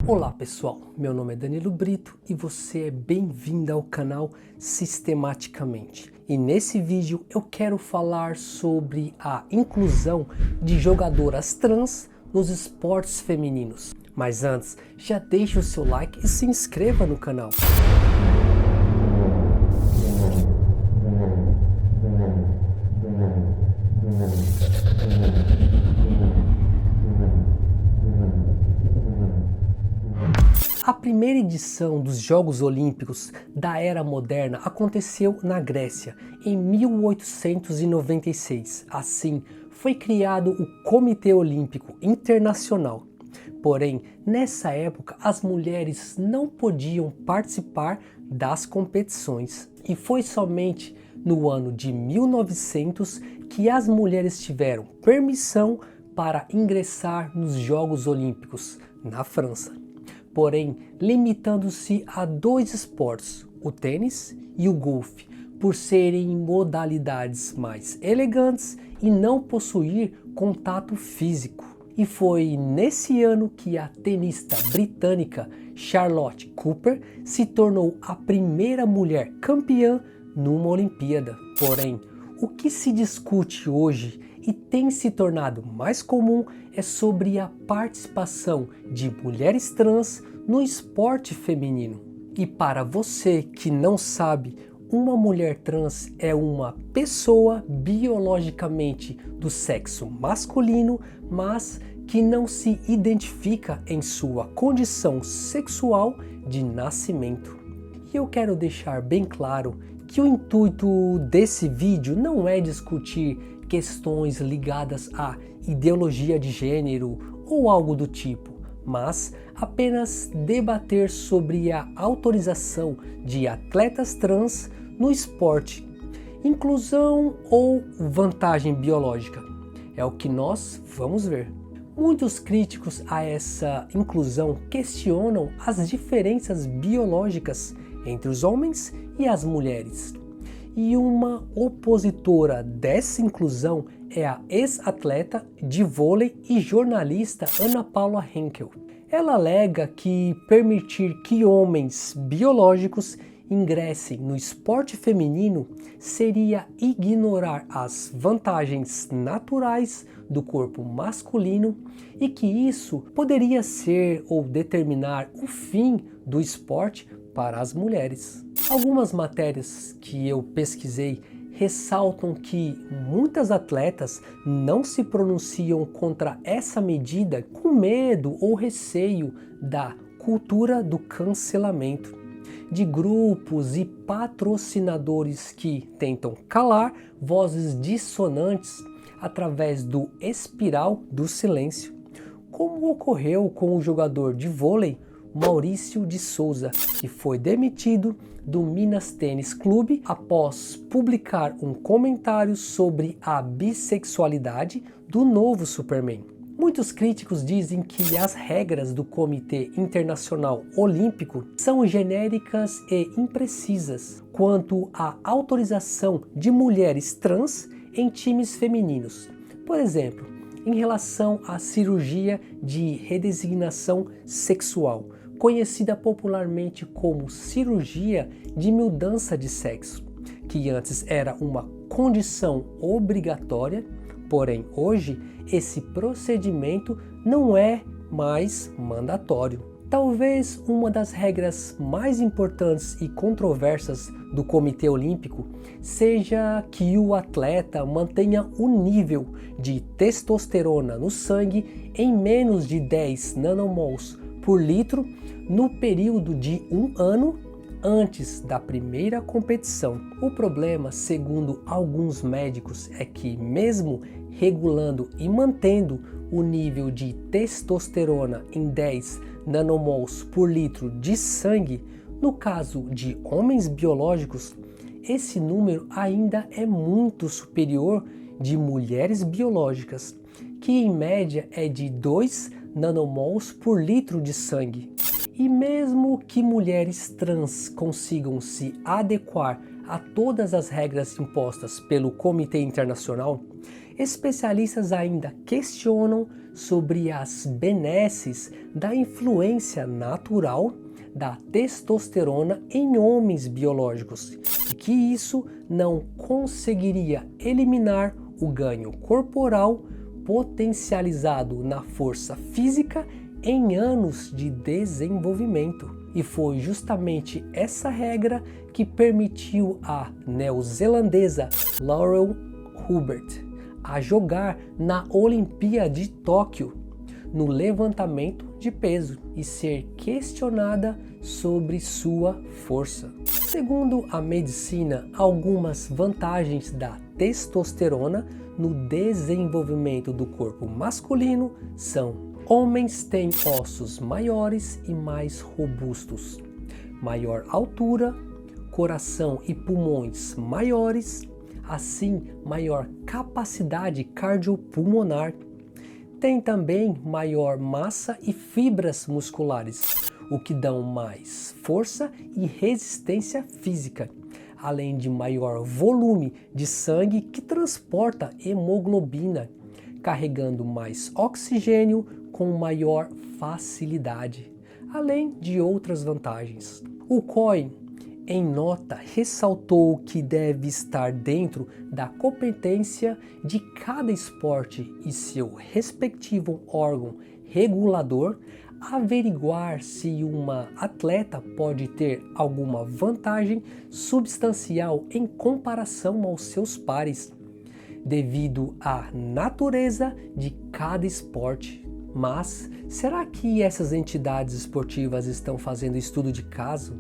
Olá pessoal, meu nome é Danilo Brito e você é bem-vindo ao canal Sistematicamente. E nesse vídeo eu quero falar sobre a inclusão de jogadoras trans nos esportes femininos. Mas antes, já deixe o seu like e se inscreva no canal. A primeira edição dos Jogos Olímpicos da Era Moderna aconteceu na Grécia, em 1896. Assim, foi criado o Comitê Olímpico Internacional. Porém, nessa época, as mulheres não podiam participar das competições. E foi somente no ano de 1900 que as mulheres tiveram permissão para ingressar nos Jogos Olímpicos, na França. Porém, limitando-se a dois esportes, o tênis e o golfe, por serem modalidades mais elegantes e não possuir contato físico. E foi nesse ano que a tenista britânica Charlotte Cooper se tornou a primeira mulher campeã numa Olimpíada. Porém, o que se discute hoje e tem se tornado mais comum é sobre a participação de mulheres trans no esporte feminino. E para você que não sabe, uma mulher trans é uma pessoa biologicamente do sexo masculino, mas que não se identifica em sua condição sexual de nascimento. E eu quero deixar bem claro que o intuito desse vídeo não é discutir questões ligadas à ideologia de gênero ou algo do tipo, mas apenas debater sobre a autorização de atletas trans no esporte, inclusão ou vantagem biológica. É o que nós vamos ver. Muitos críticos a essa inclusão questionam as diferenças biológicas entre os homens e as mulheres. E uma opositora dessa inclusão é a ex-atleta de vôlei e jornalista Ana Paula Henkel. Ela alega que permitir que homens biológicos ingressem no esporte feminino seria ignorar as vantagens naturais do corpo masculino e que isso poderia ser ou determinar o fim do esporte para as mulheres. Algumas matérias que eu pesquisei ressaltam que muitas atletas não se pronunciam contra essa medida com medo ou receio da cultura do cancelamento, de grupos e patrocinadores que tentam calar vozes dissonantes através do espiral do silêncio, como ocorreu com o jogador de vôlei Maurício de Souza, que foi demitido do Minas Tênis Clube após publicar um comentário sobre a bissexualidade do novo Superman. Muitos críticos dizem que as regras do Comitê Internacional Olímpico são genéricas e imprecisas quanto à autorização de mulheres trans em times femininos. Por exemplo, em relação à cirurgia de redesignação sexual, conhecida popularmente como cirurgia de mudança de sexo, que antes era uma condição obrigatória, porém hoje esse procedimento não é mais mandatório. Talvez uma das regras mais importantes e controversas do Comitê Olímpico seja que o atleta mantenha o nível de testosterona no sangue em menos de 10 nanomols por litro no período de um ano antes da primeira competição. O problema, segundo alguns médicos, é que mesmo regulando e mantendo o nível de testosterona em 10 nanomols por litro de sangue, no caso de homens biológicos, esse número ainda é muito superior de mulheres biológicas, que em média é de 2 nanomols por litro de sangue. E mesmo que mulheres trans consigam se adequar a todas as regras impostas pelo Comitê Internacional, Especialistas ainda questionam sobre as benesses da influência natural da testosterona em homens biológicos e que isso não conseguiria eliminar o ganho corporal potencializado na força física em anos de desenvolvimento. E foi justamente essa regra que permitiu à neozelandesa Laurel Hubbard a jogar na Olimpíada de Tóquio no levantamento de peso e ser questionada sobre sua força. Segundo a medicina, algumas vantagens da testosterona no desenvolvimento do corpo masculino são: homens têm ossos maiores e mais robustos, maior altura, coração e pulmões maiores, assim maior capacidade cardiopulmonar. Tem também maior massa e fibras musculares, o que dão mais força e resistência física, além de maior volume de sangue que transporta hemoglobina, carregando mais oxigênio com maior facilidade, além de outras vantagens. O COI, em nota, ressaltou que deve estar dentro da competência de cada esporte e seu respectivo órgão regulador averiguar se uma atleta pode ter alguma vantagem substancial em comparação aos seus pares, devido à natureza de cada esporte. Mas será que essas entidades esportivas estão fazendo estudo de caso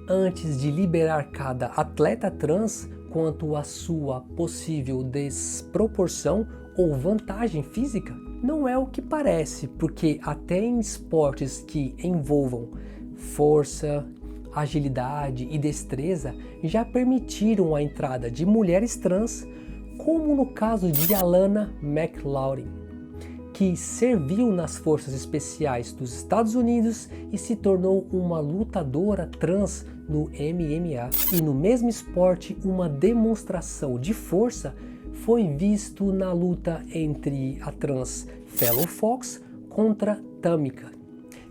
antes de liberar cada atleta trans quanto à sua possível desproporção ou vantagem física? Não é o que parece, porque até em esportes que envolvam força, agilidade e destreza já permitiram a entrada de mulheres trans, como no caso de Alana McLaughlin, que serviu nas forças especiais dos Estados Unidos e se tornou uma lutadora trans no MMA. E no mesmo esporte, uma demonstração de força foi visto na luta entre a trans Fallon Fox contra Tamika,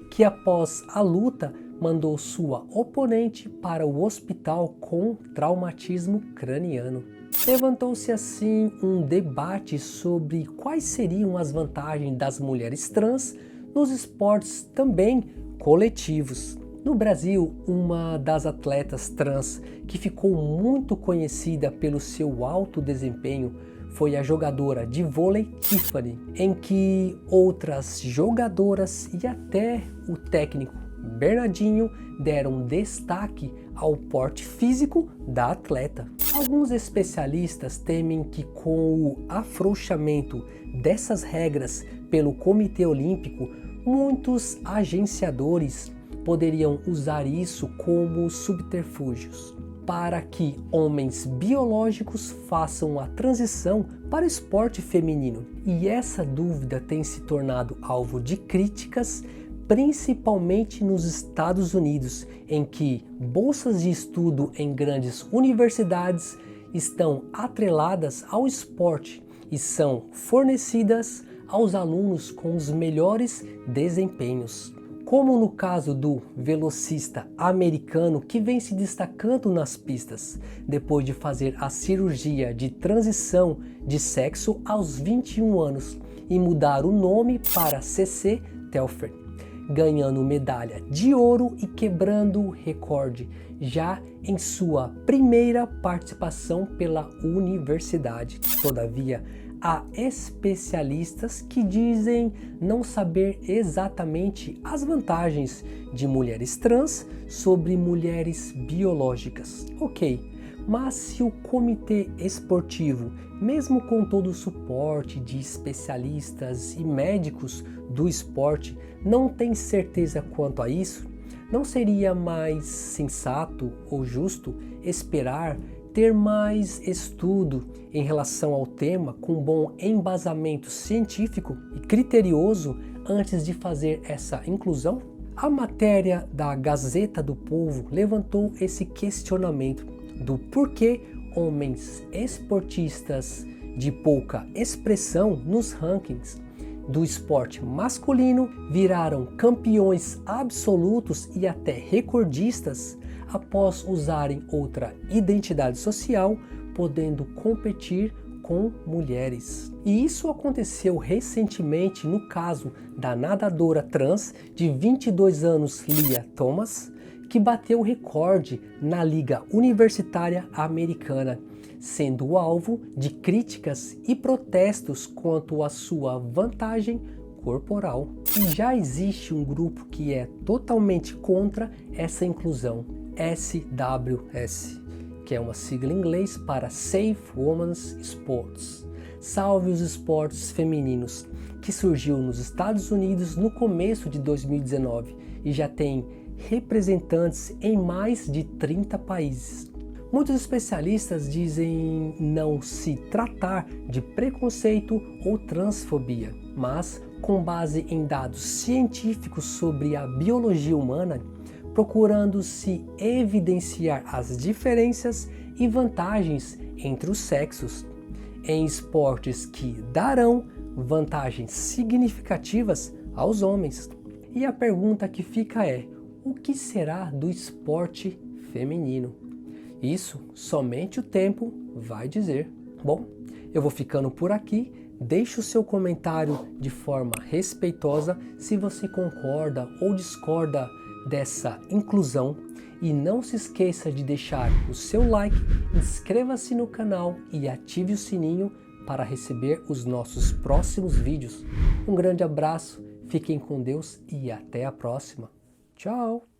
que após a luta mandou sua oponente para o hospital com traumatismo craniano. Levantou-se assim um debate sobre quais seriam as vantagens das mulheres trans nos esportes também coletivos. No Brasil, uma das atletas trans que ficou muito conhecida pelo seu alto desempenho foi a jogadora de vôlei Tiffany, em que outras jogadoras e até o técnico Bernardinho deram destaque ao porte físico da atleta. Alguns especialistas temem que com o afrouxamento dessas regras pelo Comitê Olímpico, muitos agenciadores poderiam usar isso como subterfúgios para que homens biológicos façam a transição para o esporte feminino. E essa dúvida tem se tornado alvo de críticas, principalmente nos Estados Unidos, em que bolsas de estudo em grandes universidades estão atreladas ao esporte e são fornecidas aos alunos com os melhores desempenhos. Como no caso do velocista americano que vem se destacando nas pistas, depois de fazer a cirurgia de transição de sexo aos 21 anos e mudar o nome para CC Telford, ganhando medalha de ouro e quebrando o recorde já em sua primeira participação pela universidade. Todavia, há especialistas que dizem não saber exatamente as vantagens de mulheres trans sobre mulheres biológicas. Ok, mas se o comitê esportivo, mesmo com todo o suporte de especialistas e médicos do esporte, não tem certeza quanto a isso, não seria mais sensato ou justo esperar ter mais estudo em relação ao tema com bom embasamento científico e criterioso antes de fazer essa inclusão? A matéria da Gazeta do Povo levantou esse questionamento do porquê homens esportistas de pouca expressão nos rankings do esporte masculino, viraram campeões absolutos e até recordistas após usarem outra identidade social, podendo competir com mulheres. E isso aconteceu recentemente no caso da nadadora trans de 22 anos Lia Thomas, que bateu o recorde na Liga Universitária Americana, sendo alvo de críticas e protestos quanto à sua vantagem corporal. E já existe um grupo que é totalmente contra essa inclusão, SWS, que é uma sigla em inglês para Safe Women's Sports, Salve os Esportes Femininos, que surgiu nos Estados Unidos no começo de 2019 e já tem representantes em mais de 30 países. Muitos especialistas dizem não se tratar de preconceito ou transfobia, mas com base em dados científicos sobre a biologia humana, procurando se evidenciar as diferenças e vantagens entre os sexos em esportes que darão vantagens significativas aos homens. E a pergunta que fica é: o que será do esporte feminino? Isso somente o tempo vai dizer. Bom, eu vou ficando por aqui. Deixe o seu comentário de forma respeitosa se você concorda ou discorda dessa inclusão. E não se esqueça de deixar o seu like, inscreva-se no canal e ative o sininho para receber os nossos próximos vídeos. Um grande abraço, fiquem com Deus e até a próxima. Tchau!